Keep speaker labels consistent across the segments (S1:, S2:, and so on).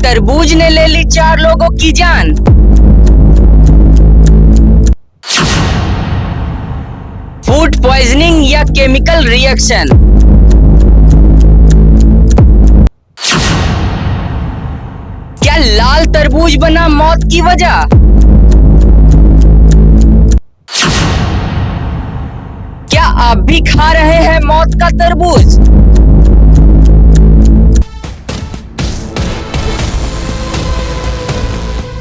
S1: तरबूज ने ले ली 4 लोगों की जान। फूड पॉइजनिंग या केमिकल रिएक्शन। क्या लाल तरबूज बना मौत की वजह? क्या आप भी खा रहे हैं मौत का तरबूज?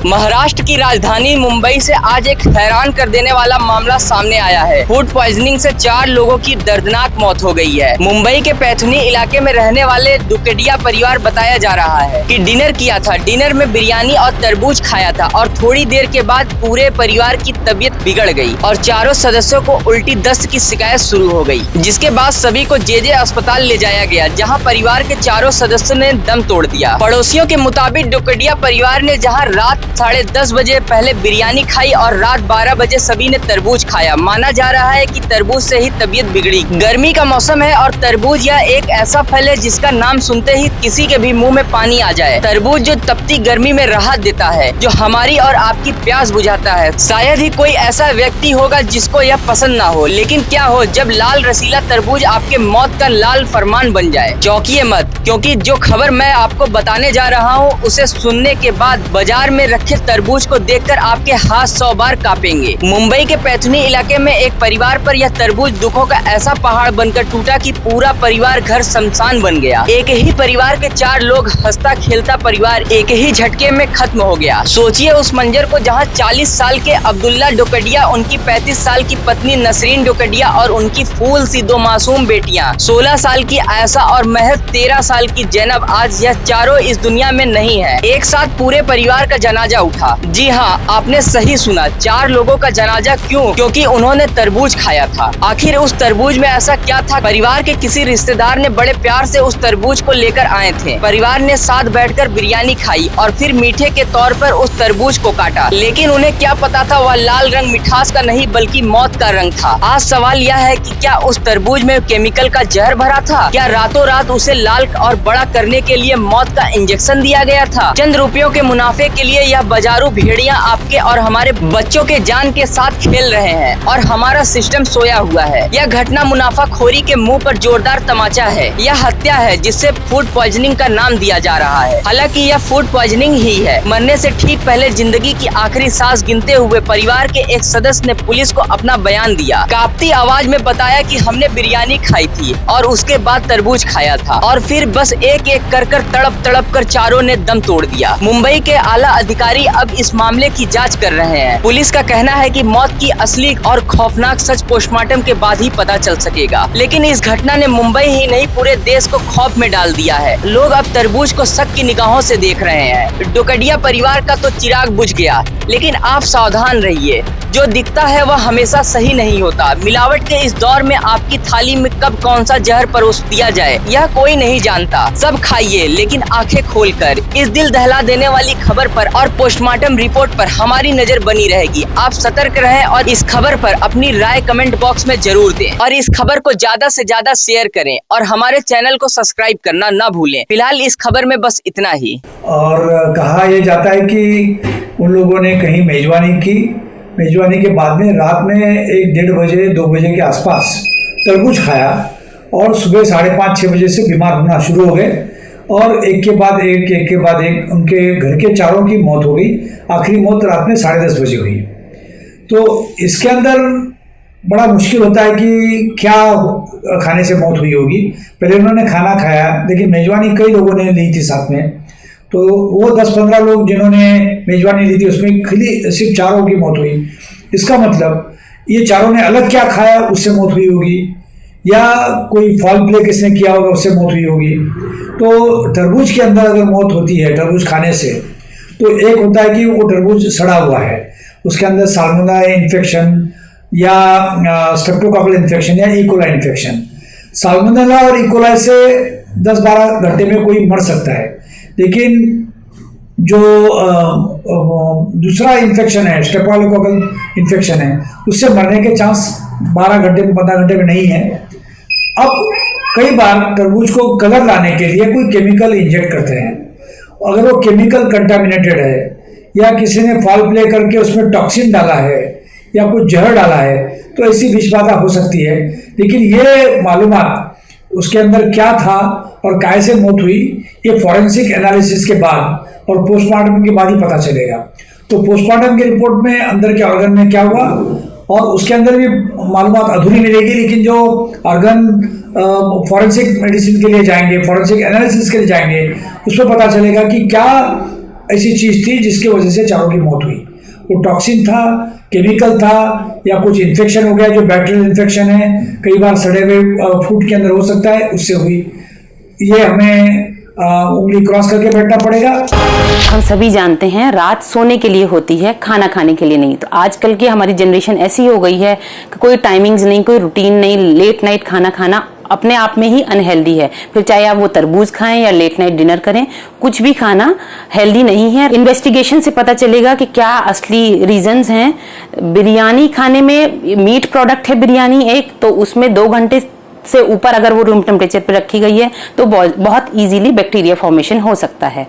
S1: महाराष्ट्र की राजधानी मुंबई से आज एक हैरान कर देने वाला मामला सामने आया है। फूड पॉइजनिंग से 4 लोगों की दर्दनाक मौत हो गई है। मुंबई के पैथनी इलाके में रहने वाले दुकड़िया परिवार बताया जा रहा है कि डिनर किया था। डिनर में बिरयानी और तरबूज खाया था और थोड़ी देर के बाद पूरे परिवार की तबीयत बिगड़ गई और चारों सदस्यों को उल्टी दस्त की शिकायत शुरू हो गई, जिसके बाद सभी को जेजे अस्पताल ले जाया गया, जहाँ परिवार के चारों सदस्यों ने दम तोड़ दिया। पड़ोसियों के मुताबिक दुकड़िया परिवार ने जहाँ रात 10:30 बजे पहले बिरयानी खाई और रात 12 बजे सभी ने तरबूज खाया। माना जा रहा है कि तरबूज से ही तबीयत बिगड़ी। गर्मी का मौसम है और तरबूज यह एक ऐसा फल है जिसका नाम सुनते ही किसी के भी मुंह में पानी आ जाए। तरबूज जो तपती गर्मी में राहत देता है, जो हमारी और आपकी प्यास बुझाता है। शायद ही कोई ऐसा व्यक्ति होगा जिसको यह पसंद ना हो, लेकिन क्या हो जब लाल रसीला तरबूज आपके मौत का लाल फरमान बन जाए। चौंकिए मत, क्योंकि जो खबर मैं आपको बताने जा रहा हूँ उसे सुनने के बाद बाजार में रखे तरबूज को देखकर आपके हाथ 100 बार कांपेंगे। मुंबई के पैथनी इलाके में एक परिवार पर यह तरबूज दुखों का ऐसा पहाड़ बनकर टूटा कि पूरा परिवार घर शमशान बन गया। एक ही परिवार के 4 लोग हंसता खेलता परिवार एक ही झटके में खत्म हो गया। सोचिए उस मंजर को जहां 40 साल के अब्दुल्ला दुकड़िया, उनकी 35 साल की पत्नी नसरीन दुकड़िया और उनकी फूल सी 2 मासूम बेटियां 16 साल की आयशा और महज 13 साल की जैनब, आज यह चारों इस दुनिया में नहीं है। एक साथ पूरे परिवार का जनाजा उठा। जी हाँ, आपने सही सुना, 4 लोगों का जनाजा। क्यों? क्योंकि उन्होंने तरबूज खाया था। आखिर उस तरबूज में ऐसा क्या था? परिवार के किसी रिश्तेदार ने बड़े प्यार से उस तरबूज को लेकर आए थे। परिवार ने साथ बैठकर बिरयानी खाई और फिर मीठे के तौर पर उस तरबूज को काटा, लेकिन उन्हें क्या पता था वह लाल रंग मिठास का नहीं बल्कि मौत का रंग था। आज सवाल यह है कि क्या उस तरबूज में केमिकल का जहर भरा था? क्या रातों रात उसे लाल और बड़ा करने के लिए मौत का इंजेक्शन दिया गया था? चंद रुपयों के मुनाफे के लिए यह बाजारू भेड़िया आपके और हमारे बच्चों के जान के साथ खेल रहे हैं और हमारा सिस्टम सोया हुआ है। यह घटना मुनाफाखोरी के मुंह पर जोरदार तमाचा है। यह हत्या है जिसे फूड पॉइजनिंग का नाम दिया जा रहा है। हालांकि यह फूड पॉइजनिंग ही है। मरने से ठीक पहले जिंदगी की आखिरी सांस गिनते हुए परिवार के एक सदस्य ने पुलिस को अपना बयान दिया। कांपती आवाज में बताया कि हमने बिरयानी खाई थी और उसके बाद तरबूज खाया था और फिर बस एक एक कर तड़प कर चारों ने दम तोड़ दिया। मुंबई के आला अधिकारी अब इस मामले की जांच कर रहे हैं। पुलिस का कहना है कि मौत की असली और खौफनाक सच पोस्टमार्टम के बाद ही पता चल सकेगा। लेकिन इस घटना ने मुंबई ही नहीं पूरे देश को खौफ में डाल दिया है। लोग अब तरबूज को शक की निगाहों से देख रहे हैं। दुकड़िया परिवार का तो चिराग बुझ गया, लेकिन आप सावधान रहिए। जो दिखता है वह हमेशा सही नहीं होता। मिलावट के इस दौर में आपकी थाली में कब कौन सा जहर परोस दिया जाए यह कोई नहीं जानता। सब खाइए, लेकिन आंखें खोलकर। इस दिल दहला देने वाली खबर पर और पोस्टमार्टम रिपोर्ट पर हमारी नजर बनी रहेगी। आप सतर्क रहें और इस खबर पर अपनी राय कमेंट बॉक्स में जरूर दें और इस खबर को ज्यादा से ज्यादा शेयर करें और हमारे चैनल को सब्सक्राइब करना ना भूलें। फिलहाल इस खबर में बस इतना ही।
S2: और कहा यह जाता है कि उन लोगों ने कहीं मेजबानी की। मेजबानी के बाद में रात में 1-1:30 बजे 2 बजे के आसपास तरबूज खाया और सुबह 5:30-6 बजे से बीमार होना शुरू हो गए और एक के बाद एक उनके घर के 4 की मौत हो गई। आखिरी मौत रात में 10:30 बजे हुई। तो इसके अंदर बड़ा मुश्किल होता है कि क्या खाने से मौत हुई होगी। पहले उन्होंने खाना खाया, लेकिन मेजबानी कई लोगों ने ली थी साथ में, तो वो 10-15 लोग जिन्होंने मेजबानी ली थी उसमें सिर्फ 4 की मौत हुई। इसका मतलब ये 4 ने अलग क्या खाया उससे मौत हुई होगी, या कोई फॉल प्ले किसने किया होगा उससे मौत हुई होगी। तो तरबूज के अंदर अगर मौत होती है तरबूज खाने से, तो एक होता है कि वो तरबूज सड़ा हुआ है, उसके अंदर साल्मोनेला इन्फेक्शन या स्ट्रेप्टोकोकल इन्फेक्शन या इकोलाई इन्फेक्शन। साल्मोनेला और इकोलाई से 10-12 घंटे में कोई मर सकता है, लेकिन जो दूसरा इन्फेक्शन है स्ट्रेप्टोकोकल इन्फेक्शन है, उससे मरने के चांस 12 घंटे में 15 घंटे में नहीं है। अब कई बार तरबूज को कलर लाने के लिए कोई केमिकल इंजेक्ट करते हैं अगर वो केमिकल कंटामिनेटेड है या किसी ने फाउल प्ले करके उसमें टॉक्सिन डाला है या कुछ जहर डाला है तो ऐसी विषबाधा हो सकती है। लेकिन ये मालूमात उसके अंदर क्या था और कैसे मौत हुई, ये फॉरेंसिक एनालिसिस के बाद और पोस्टमार्टम के बाद ही पता चलेगा। तो पोस्टमार्टम की रिपोर्ट में अंदर के ऑर्गन में क्या हुआ और उसके अंदर भी मालूमात अधूरी मिलेगी, लेकिन जो ऑर्गन फॉरेंसिक मेडिसिन के लिए जाएंगे, फॉरेंसिक एनालिसिस के लिए जाएंगे, उसमें पता चलेगा कि क्या ऐसी चीज़ थी जिसकी वजह से चारों की मौत हुई। वो टॉक्सिन था, केमिकल था या कुछ इन्फेक्शन हो गया जो बैक्टीरियल इन्फेक्शन है, कई बार सड़े हुए फूड के अंदर हो सकता है, उससे हुई। ये हमें उंगली क्रॉस करके बैठना पड़ेगा।
S3: हम सभी जानते हैं रात सोने के लिए होती है, खाना खाने के लिए नहीं। तो आजकल की हमारी जनरेशन ऐसी हो गई है कि कोई टाइमिंग्स नहीं, कोई रूटीन नहीं, लेट नाइट खाना खाना अपने आप में ही अनहेल्दी है। फिर चाहे आप वो तरबूज खाएं या लेट नाइट डिनर करें, कुछ भी खाना हेल्दी नहीं है। इन्वेस्टिगेशन से पता चलेगा कि क्या असली रीजंस हैं। बिरयानी खाने में मीट प्रोडक्ट है बिरयानी एक, तो उसमें 2 घंटे से ऊपर अगर वो रूम टेम्परेचर पर रखी गई है तो बहुत इजीली बैक्टीरिया फॉर्मेशन हो सकता है।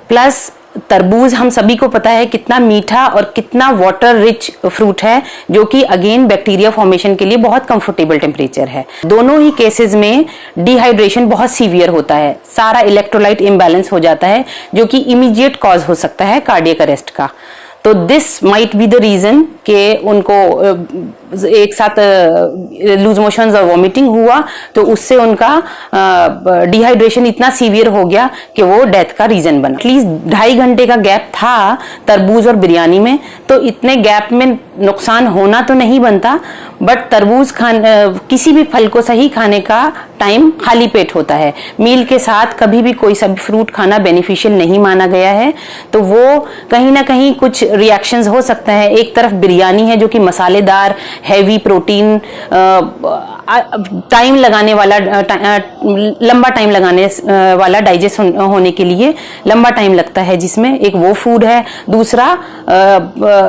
S3: प्लस तरबूज हम सभी को पता है कितना मीठा और कितना वाटर रिच फ्रूट है, जो कि अगेन बैक्टीरिया फॉर्मेशन के लिए बहुत कंफर्टेबल टेम्परेचर है। दोनों ही केसेस में डिहाइड्रेशन बहुत सीवियर होता है, सारा इलेक्ट्रोलाइट इम्बैलेंस हो जाता है, जो कि इमीडिएट कॉज हो सकता है कार्डियक अरेस्ट का। तो this might be the reason कि उनको एक साथ लूज मोशंस और वॉमिटिंग हुआ, तो उससे उनका डिहाइड्रेशन इतना सीवियर हो गया कि वो डेथ का रीजन बना। एटलीस्ट 2.5 घंटे का गैप था तरबूज और बिरयानी में, तो इतने गैप में नुकसान होना तो नहीं बनता, बट तरबूज किसी भी फल को सही खाने का टाइम खाली पेट होता है। मील के साथ कभी भी कोई सा भी फ्रूट खाना बेनिफिशियल नहीं माना गया है। तो वो कहीं ना कहीं कुछ रिएक्शंस हो सकता है। एक तरफ बिरयानी है जो कि मसालेदार, हैवी प्रोटीन, टाइम लगाने वाला, लंबा टाइम लगाने वाला, डाइजेस्ट होने के लिए लंबा टाइम लगता है, जिसमें एक वो फूड है, दूसरा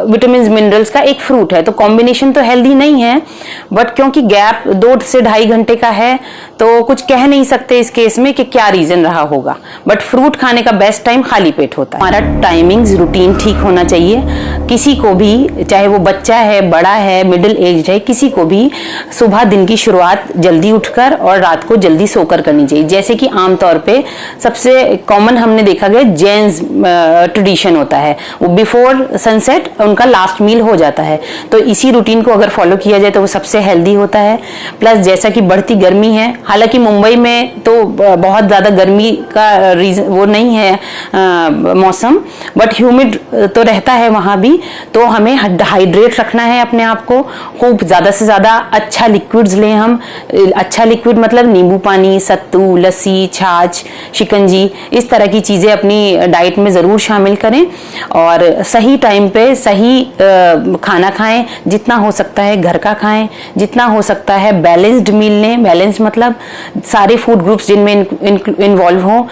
S3: विटामिन मिनरल्स का एक फ्रूट है। तो कॉम्बिनेशन तो हेल्दी नहीं है, बट क्योंकि गैप 2 से 2.5 घंटे का है तो कुछ कह नहीं सकते इस केस में कि क्या रीजन रहा होगा। बट फ्रूट खाने का बेस्ट टाइम खाली पेट होता है। हमारा टाइमिंग्स रूटीन ठीक होना चाहिए। किसी को भी, चाहे वो बच्चा है, बड़ा है, मिडिल एज है, किसी को भी सुबह दिन की शुरुआत जल्दी उठकर और रात को जल्दी सोकर करनी चाहिए। जैसे कि आमतौर पे सबसे कॉमन हमने देखा गया जेन्स ट्रेडिशन होता है, वो बिफोर सनसेट उनका लास्ट मील हो जाता है। तो इसी रूटीन को अगर फॉलो किया जाए तो वो सबसे हेल्दी होता है। प्लस जैसा कि बढ़ती गर्मी है, हालांकि मुंबई में तो बहुत ज़्यादा गर्मी का रीजन वो नहीं है मौसम, बट ह्यूमिड तो रहता है वहाँ भी। तो हमें हाइड्रेट रखना है अपने आप को, खूब ज़्यादा से ज़्यादा अच्छा लिक्विड्स लें हम। अच्छा लिक्विड मतलब नींबू पानी, सत्तू, लस्सी, छाछ, शिकंजी, इस तरह की चीज़ें अपनी डाइट में ज़रूर शामिल करें और सही टाइम पे सही खाना खाएं। जितना हो सकता है घर का खाएं, जितना हो सकता है बैलेंस्ड मील लें। बैलेंस मतलब सारे फूड ग्रुप्स जिनमें इन्वॉल्व हों,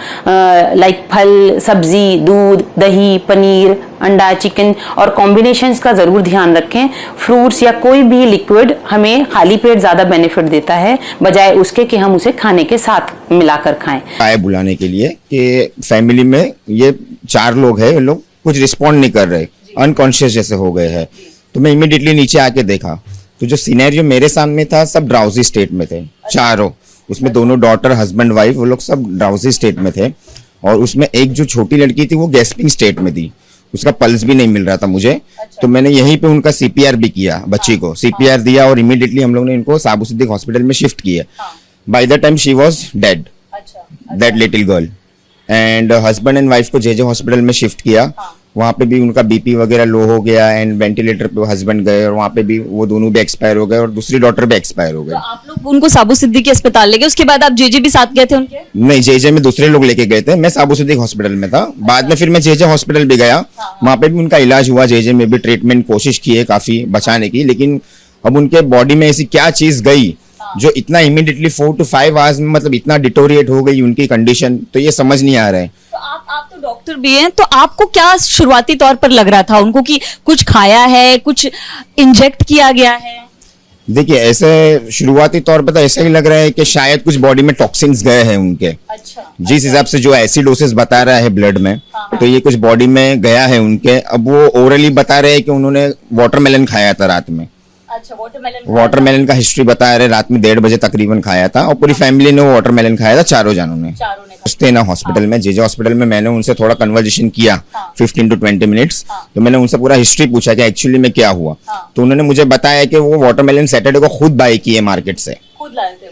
S3: लाइक फल, सब्जी, दूध, दही, पनीर, अंडा, चिकन, और कॉम्बिनेशंस का ज़रूर ध्यान रखें। फ्रूट्स या कोई भी लिक्विड हमें खाली पेट ज़्यादा बेनिफिट देता है, बजाय उसके कि हम उसे खाने के साथ मिलाकर खाएं।
S4: आए बुलाने के लिए कि फैमिली में ये 4 लोग हैं, ये लोग कुछ रिस्पॉन्ड नहीं कर रहे, अनकॉन्शियस जैसे हो गए हैं। तो मैं इमीडिएटली नीचे आके देखा तो जो सिनेरियो मेरे सामने था, सब ड्राउजी स्टेट में थे, चारों। उसमें दोनों डॉटर, हस्बैंड, वाइफ, वो लोग सब ड्राउजी स्टेट में थे। और उसमें एक जो छोटी लड़की थी वो गैस्पिंग स्टेट में थी, उसका पल्स भी नहीं मिल रहा था मुझे। तो मैंने यहीं पे उनका सीपीआर भी किया, बच्ची को सीपीआर दिया और इमीडिएटली हम लोग ने इनको साबू सिद्दीक हॉस्पिटल में शिफ्ट किया। By the time she was dead, that little girl. And husband and wife को जेजे हॉस्पिटल में शिफ्ट किया। वहाँ पे भी उनका बीपी वगैरह लो हो गया एंड वेंटिलेटर पे हस्बैंड गए और वहाँ पे भी वो दोनों भी एक्सपायर हो गए और दूसरी डॉटर भी एक्सपायर हो गए।
S5: तो आप लोग उनको साबू सिद्दीकी अस्पताल ले गए, उसके बाद आप जेजे भी साथ गए थे उनके?
S4: नहीं, जेजे में दूसरे लोग लेके गए थे, मैं साबू सिद्दीक हॉस्पिटल में था। बाद में फिर मैं जेजे हॉस्पिटल भी गया, वहाँ पे भी उनका इलाज हुआ। जेजे में भी ट्रीटमेंट कोशिश की है काफी बचाने की, लेकिन अब उनके बॉडी में ऐसी क्या चीज गई जो इतना इमीडिएटली 4 to 5 आवर्स में मतलब इतना डिटोरिएट हो गई उनकी कंडीशन, तो ये समझ नहीं आ रहा है।
S5: तो आप तो डॉक्टर भी हैं, तो आपको क्या शुरुआती तौर पर लग रहा था उनको कि कुछ खाया है, कुछ इंजेक्ट किया गया है?
S4: देखिए ऐसे शुरुआती तौर पे तो ऐसा ही लग रहा है कि शायद कुछ बॉडी में टॉक्सिन्स गए हैं उनके।
S5: अच्छा
S4: जिस हिसाब से जो एसिडोसिस बता रहा है ब्लड में, तो ये कुछ बॉडी में गया है उनके। अब वो ओरली बता रहे हैं कि उन्होंने वाटरमेलन खाया था रात में।
S5: अच्छा
S4: वाटरमेलन का हिस्ट्री बता रहे, रात में 1:30 बजे तकरीबन खाया था और पूरी फैमिली ने वो वाटरमेलन खाया था, चारों जानों ने। थे ना हॉस्पिटल में, जेजे हॉस्पिटल में, मैंने उनसे थोड़ा कन्वर्जेशन किया 15 to 20 मिनट्स। तो मैंने उनसे पूरा हिस्ट्री पूछा कि एक्चुअली में क्या हुआ। तो उन्होंने मुझे बताया कि वो वाटरमेलन सैटरडे को खुद बाय किए मार्केट से,
S5: खुद लाए थे